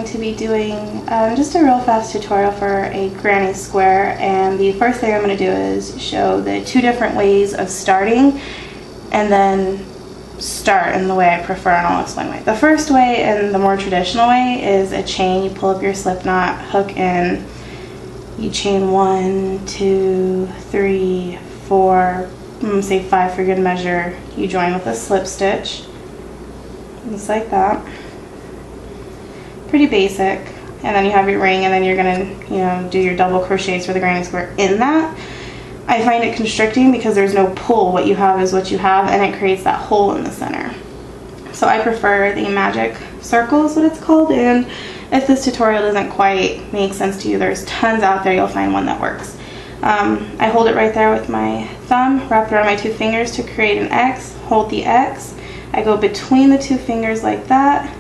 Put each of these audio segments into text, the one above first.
to be doing just a real fast tutorial for a granny square, and the first thing I'm going to do is show the two different ways of starting and then start in the way I prefer, and I'll explain why. The first way, and the more traditional way, is a chain. You pull up your slip knot, hook in, you chain 1, 2, 3, 4, say 5 for good measure. You join with a slip stitch, just like that. Pretty basic. And then you have your ring, and then you're gonna, do your double crochets for the granny square in that. I find it constricting because there's no pull. What you have is what you have, and it creates that hole in the center. So I prefer the magic circle is what it's called, and if this tutorial doesn't quite make sense to you, there's tons out there. You'll find one that works. I hold it right there with my thumb, wrap it around my 2 fingers to create an X, hold the X. I go between the 2 fingers like that.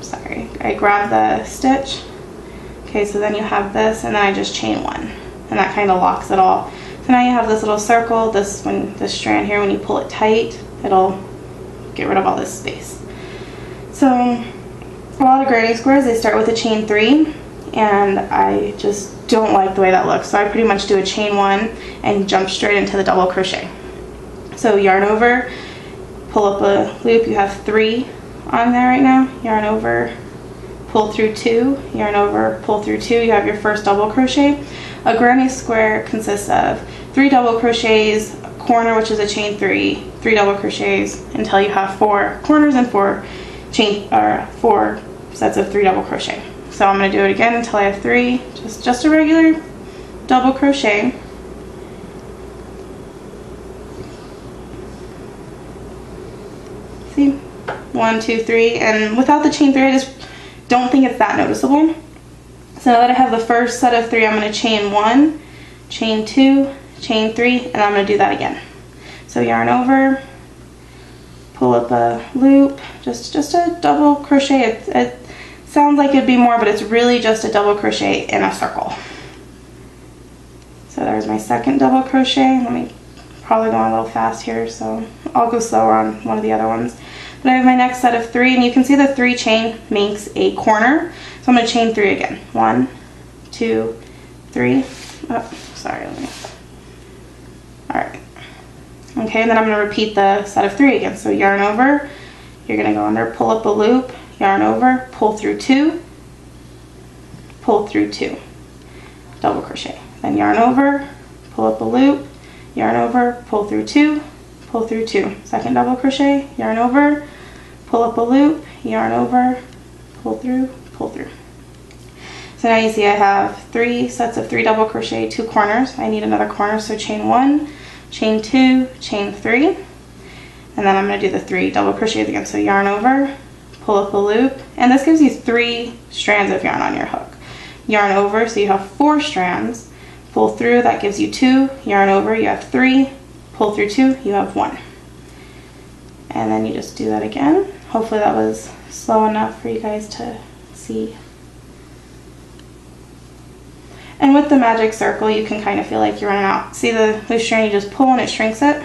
Sorry, I grab the stitch. Okay, so then you have this, and then I just chain 1, and that kind of locks it all. So now you have this little circle. This strand here, when you pull it tight, it'll get rid of all this space. So a lot of granny squares, they start with a chain 3, and I just don't like the way that looks. So I pretty much do a chain 1 and jump straight into the double crochet. So yarn over, pull up a loop. You have 3 on there right now. Yarn over, pull through 2, yarn over, pull through 2. You have your first double crochet. A granny square consists of 3 double crochets, a corner, which is a chain 3, 3 double crochets until you have 4 corners and 4 sets of 3 double crochet. So I'm going to do it again until I have 3, just a regular double crochet. See? 1, 2, 3, and without the chain 3, I just don't think it's that noticeable. So now that I have the first set of 3, I'm going to chain 1, chain 2, chain 3, and I'm going to do that again. So yarn over, pull up a loop, just a double crochet. It sounds like it'd be more, but it's really just a double crochet in a circle. So there's my second double crochet. Let me probably go a little fast here, so I'll go slower on one of the other ones. But I have my next set of 3, and you can see the 3 chain makes a corner. So I'm going to chain 3 again. 1, 2, 3. Oh, sorry. Alright. Okay, and then I'm going to repeat the set of 3 again. So yarn over, you're going to go under, pull up a loop, yarn over, pull through 2, pull through 2. Double crochet. Then yarn over, pull up a loop, yarn over, pull through 2, pull through 2. Second double crochet, yarn over, pull up a loop, yarn over, pull through, pull through. So now you see I have 3 sets of 3 double crochet, 2 corners. I need another corner, so chain 1, chain 2, chain 3, and then I'm going to do the 3 double crochets again. So yarn over, pull up a loop, and this gives you 3 strands of yarn on your hook. Yarn over, so you have 4 strands. Pull through, that gives you 2. Yarn over, you have 3. Pull through 2, you have 1. And then you just do that again. Hopefully that was slow enough for you guys to see. And with the magic circle, you can kind of feel like you're running out. See the loose strand, you just pull and it shrinks it.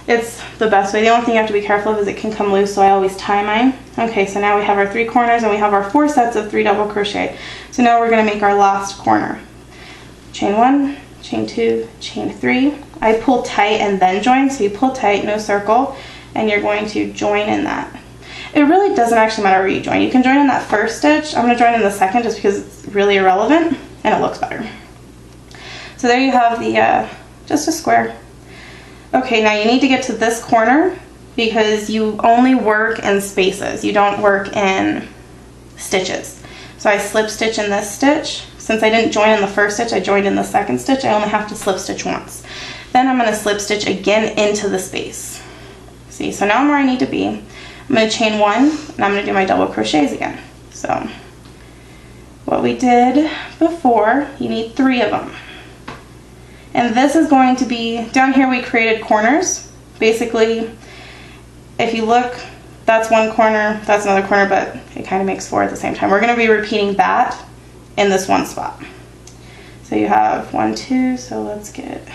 It's the best way. The only thing you have to be careful of is it can come loose, so I always tie mine. Okay, so now we have our 3 corners, and we have our 4 sets of 3 double crochet. So now we're going to make our last corner. Chain 1, chain 2, chain 3. I pull tight and then join, so you pull tight, no circle, and you're going to join in that. It really doesn't actually matter where you join. You can join in that first stitch. I'm going to join in the second just because it's really irrelevant and it looks better. So there you have the just a square. Okay, now you need to get to this corner because you only work in spaces. You don't work in stitches. So I slip stitch in this stitch. Since I didn't join in the first stitch, I joined in the second stitch. I only have to slip stitch once. Then I'm going to slip stitch again into the space. See, so now I'm where I need to be. I'm going to chain 1, and I'm going to do my double crochets again. So what we did before, you need 3 of them. And this is going to be, down here we created corners. Basically, if you look, that's one corner, that's another corner, but it kind of makes 4 at the same time. We're going to be repeating that in this one spot. So you have 1, 2, so let's get,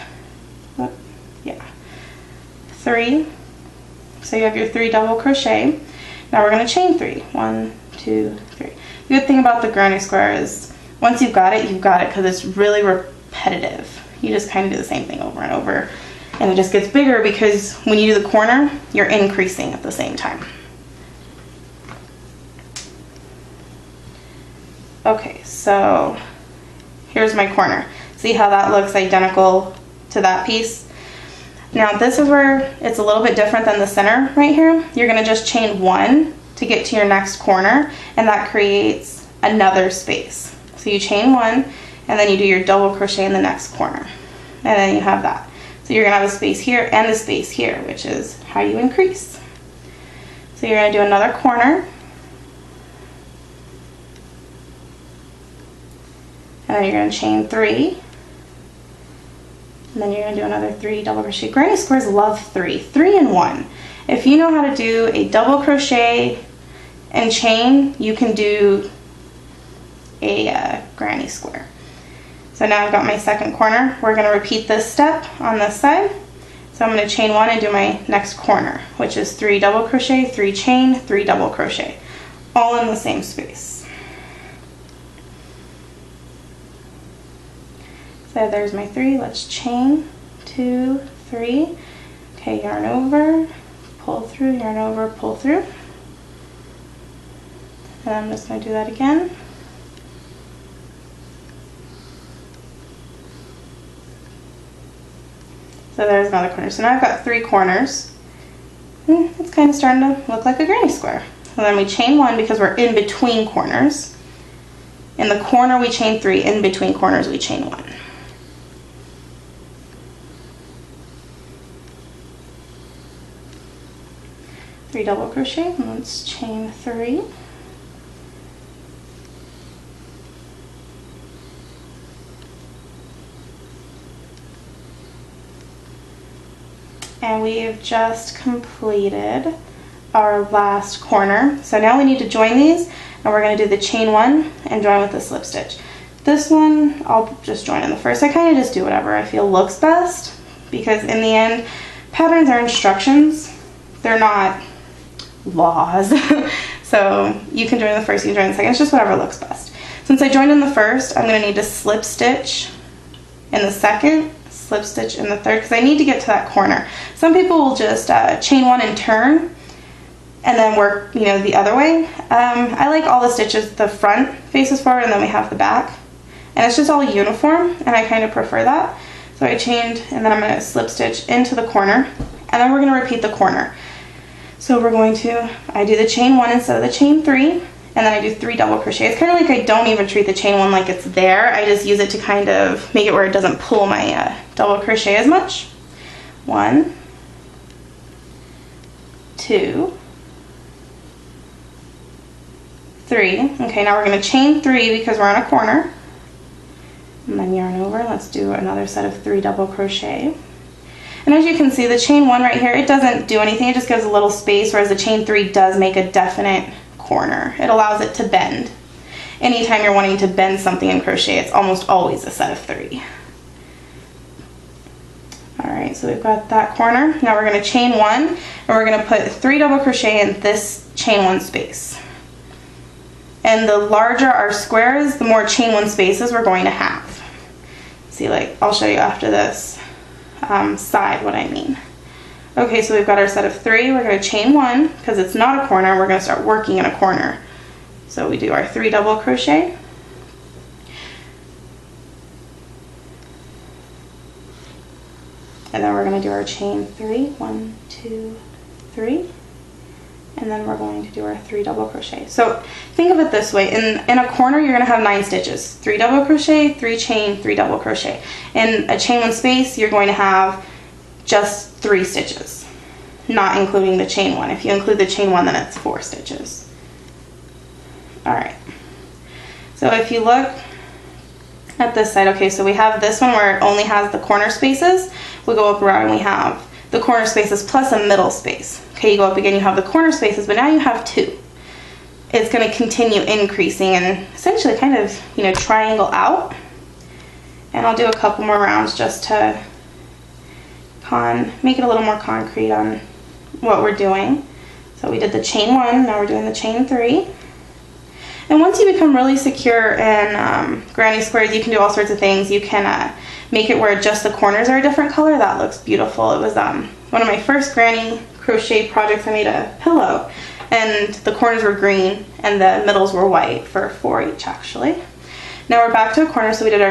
3. So you have your 3 double crochet. Now we're going to chain 3. 1, 2, 3. The good thing about the granny square is once you've got it because it's really repetitive. You just kind of do the same thing over and over, and it just gets bigger because when you do the corner, you're increasing at the same time. Okay, so here's my corner. See how that looks identical to that piece? Now this is where it's a little bit different than the center right here. You're gonna just chain 1 to get to your next corner, and that creates another space. So you chain 1, and then you do your double crochet in the next corner. And then you have that. So you're gonna have a space here and a space here, which is how you increase. So you're gonna do another corner. And then you're gonna chain 3. And then you're gonna do another 3 double crochet. Granny squares love 3 and 1. If you know how to do a double crochet and chain, you can do a granny square. So now I've got my second corner. We're gonna repeat this step on this side. So I'm gonna chain 1 and do my next corner, which is 3 double crochet, 3 chain, 3 double crochet, all in the same space. So there's my 3. Let's chain 2, 3. Okay, yarn over, pull through, yarn over, pull through. And I'm just going to do that again. So there's another corner. So now I've got 3 corners. It's kind of starting to look like a granny square. So then we chain 1 because we're in between corners. In the corner we chain 3, in between corners we chain 1. Three double crochet, and let's chain 3. And we've just completed our last corner. So now we need to join these, and we're going to do the chain 1 and join with the slip stitch. This one I'll just join in the first. I kind of just do whatever I feel looks best, because in the end patterns are instructions, they're not laws. So you can join the first, you can join the second, it's just whatever looks best. Since I joined in the first, I'm going to need to slip stitch in the second, slip stitch in the third, because I need to get to that corner. Some people will just chain 1 and turn and then work, the other way. I like all the stitches, the front faces forward and then we have the back, and it's just all uniform, and I kind of prefer that. So I chained, and then I'm going to slip stitch into the corner, and then we're going to repeat the corner. So I do the chain 1 instead of the chain 3, and then I do 3 double crochet. It's kind of like I don't even treat the chain 1 like it's there. I just use it to kind of make it where it doesn't pull my double crochet as much. 1, 2, 3. Okay, now we're going to chain 3 because we're on a corner. And then yarn over. Let's do another set of 3 double crochet. And as you can see, the chain 1 right here, it doesn't do anything, it just gives a little space, whereas the chain 3 does make a definite corner. It allows it to bend. Anytime you're wanting to bend something in crochet, it's almost always a set of 3. Alright, so we've got that corner. Now we're going to chain 1, and we're going to put 3 double crochet in this chain 1 space. And the larger our square is, the more chain 1 spaces we're going to have. See, I'll show you after this. Side what I mean. Okay, so we've got our set of 3. We're going to chain 1 because it's not a corner. We're going to start working in a corner. So we do our 3 double crochet, and then we're going to do our chain 3. 1, 2, 3, and then we're going to do our 3 double crochet. So think of it this way: in a corner you're going to have 9 stitches, 3 double crochet, 3 chain, 3 double crochet. In a chain 1 space you're going to have just 3 stitches, not including the chain 1. If you include the chain 1, then it's 4 stitches. Alright, so if you look at this side, okay, so we have this one where it only has the corner spaces. We go up around and we have the corner spaces plus a middle space. Okay, you go up again, you have the corner spaces, but now you have 2. It's going to continue increasing and essentially kind of, triangle out. And I'll do a couple more rounds just to make it a little more concrete on what we're doing. So we did the chain 1, now we're doing the chain 3. And once you become really secure in granny squares, you can do all sorts of things. You can make it where just the corners are a different color. That looks beautiful. It was one of my first granny crochet projects. I made a pillow, and the corners were green and the middles were white for 4 each actually. Now we're back to a corner, so we did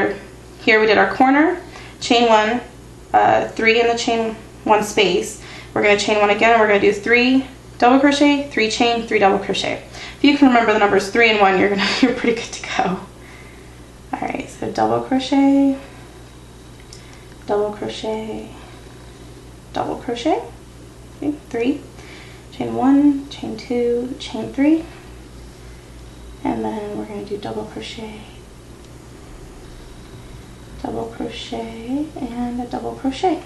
our corner, chain 1, 3 in the chain 1 space. We're going to chain 1 again, and we're going to do 3 double crochet, 3 chain, 3 double crochet. If you can remember the numbers 3 and 1, you're pretty good to go. Alright, so double crochet, double crochet, double crochet, okay, 3, chain 1, chain 2, chain 3, and then we're going to do double crochet, and a double crochet.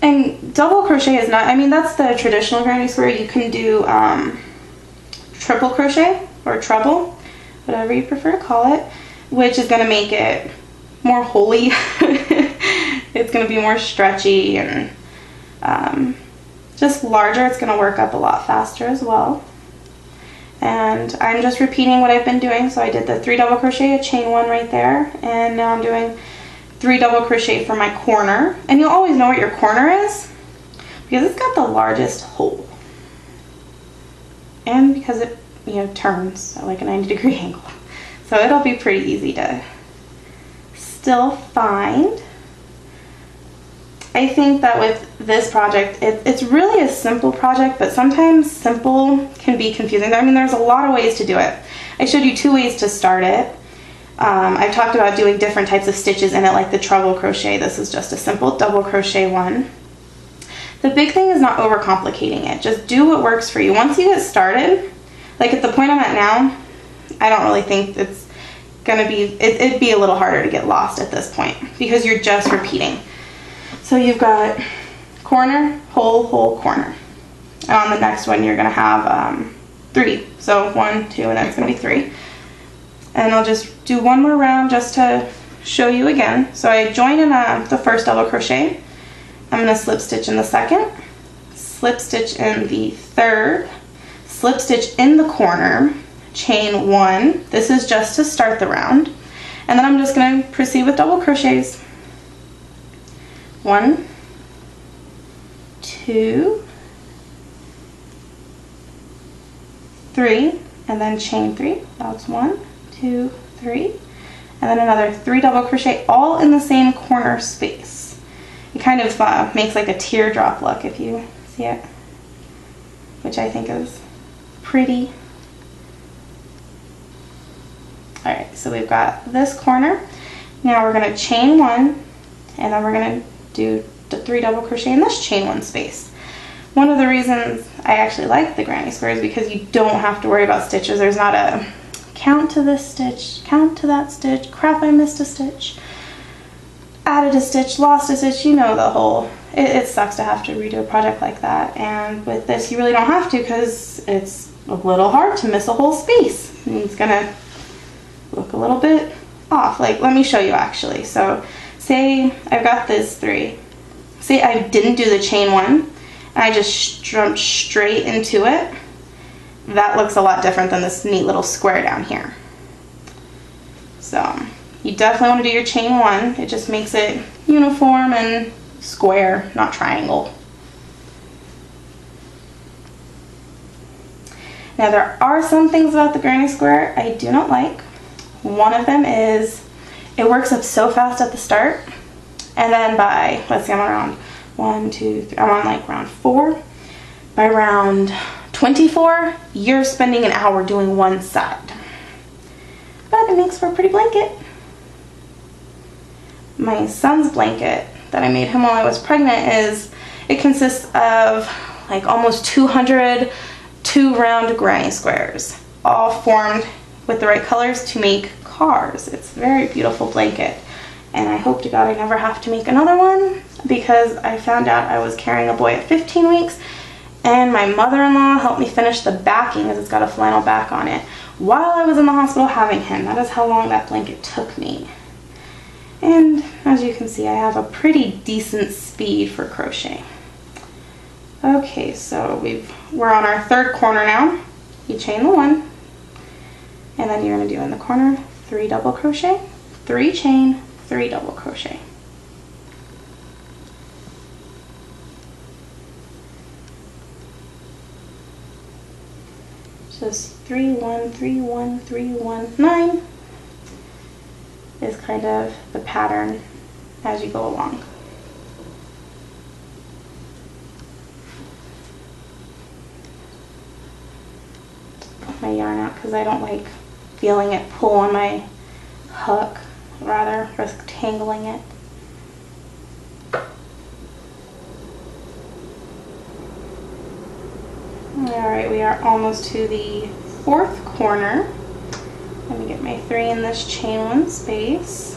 And double crochet is not, I mean, that's the traditional granny square. You can do triple crochet or treble, whatever you prefer to call it, which is going to make it more holy. It's going to be more stretchy and just larger. It's going to work up a lot faster as well. And I'm just repeating what I've been doing. So I did the 3 double crochet, a chain 1 right there, and now I'm doing 3 double crochet for my corner. And you'll always know what your corner is because it's got the largest hole, and because it turns at like a 90-degree angle, so it'll be pretty easy to still find. I think that with this project, it's really a simple project, but sometimes simple can be confusing. I mean, there's a lot of ways to do it. I showed you 2 ways to start it. I've talked about doing different types of stitches in it, like the treble crochet. This is just a simple double crochet one. The big thing is not overcomplicating it. Just do what works for you. Once you get started, like at the point I'm at now, I don't really think it's gonna be, it'd be a little harder to get lost at this point because you're just repeating. So you've got corner, hole, hole, corner. And on the next one, you're gonna have 3. So 1, 2, and then it's gonna be 3. And I'll just do one more round just to show you again. So I join in the first double crochet. I'm gonna slip stitch in the second, slip stitch in the third, slip stitch in the corner, chain 1. This is just to start the round. And then I'm just gonna proceed with double crochets. 1, 2, 3, and then chain 3. That's 1, 2, 3, and then another 3 double crochet, all in the same corner space. It kind of makes like a teardrop look if you see it, which I think is pretty. Alright, so we've got this corner. Now we're going to chain 1, and then we're going to do the 3 double crochet in this chain 1 space. One of the reasons I actually like the granny square is because you don't have to worry about stitches. There's not a count to this stitch, count to that stitch, crap, I missed a stitch, added a stitch, lost a stitch, you know the whole, it sucks to have to redo a project like that. And with this you really don't have to because it's a little hard to miss a whole space. And it's gonna look a little bit off. Like, let me show you actually. So say I've got this 3. Say I didn't do the chain 1 and I just jumped straight into it. That looks a lot different than this neat little square down here. So you definitely want to do your chain 1. It just makes it uniform and square, not triangle. Now there are some things about the granny square I do not like. One of them is it works up so fast at the start, and then by, let's see, I'm on round 1, 2, 3, I'm on like round 4. By round 24, you're spending an hour doing one side. But it makes for a pretty blanket. My son's blanket that I made him while I was pregnant it consists of like almost 200 2-round granny squares, all formed with the right colors to make cars. It's a very beautiful blanket. And I hope to God I never have to make another one because I found out I was carrying a boy at 15 weeks and my mother-in-law helped me finish the backing as it's got a flannel back on it while I was in the hospital having him. That is how long that blanket took me. And as you can see, I have a pretty decent speed for crochet. Okay, so we're on our 3rd corner now. You chain the 1, And then you're going to do in the corner 3 double crochet, 3 chain, 3 double crochet. Just 3 1 3 1 3 1 9 is kind of the pattern as you go along. Put my yarn out because I don't like feeling it pull on my hook, rather risk tangling it. Alright, we are almost to the 4th corner. Let me get my 3 in this chain 1 space.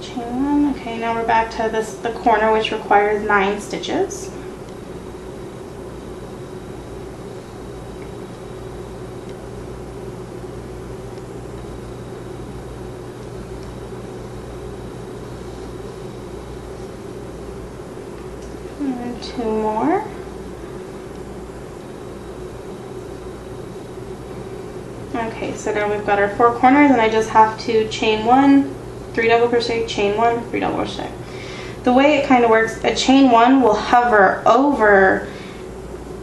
Chain 1, okay, now we're back to the corner, which requires 9 stitches. And 2 more. Okay, so now we've got our 4 corners, and I just have to chain 1, 3 double crochet, chain 1, 3 double crochet. The way it kind of works, a chain 1 will hover over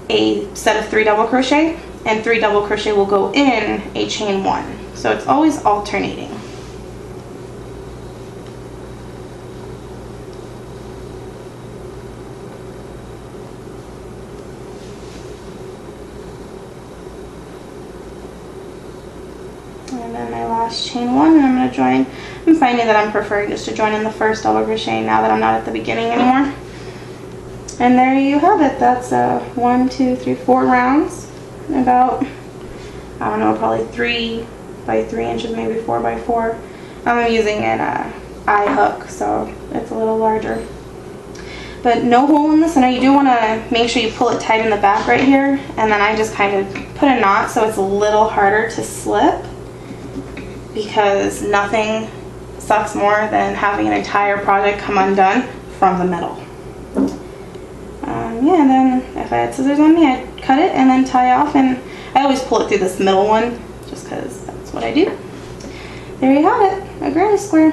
a set of 3 double crochet, and 3 double crochet will go in a chain 1. So it's always alternating. And then my last chain 1, and I'm going to join. I'm finding that I'm preferring just to join in the first double crochet now that I'm not at the beginning anymore. And there you have it. That's 1, 2, 3, 4 rounds. About, I don't know, probably 3 by 3 inches, maybe 4 by 4. I'm using an eye hook, so it's a little larger. But no hole in the center. You do want to make sure you pull it tight in the back right here, and then I just kind of put a knot so it's a little harder to slip, because nothing sucks more than having an entire project come undone from the middle. Yeah, and then if I had scissors on me, I'd cut it and then tie off, and I always pull it through this middle one just because that's what I do. There you have it, a granny square.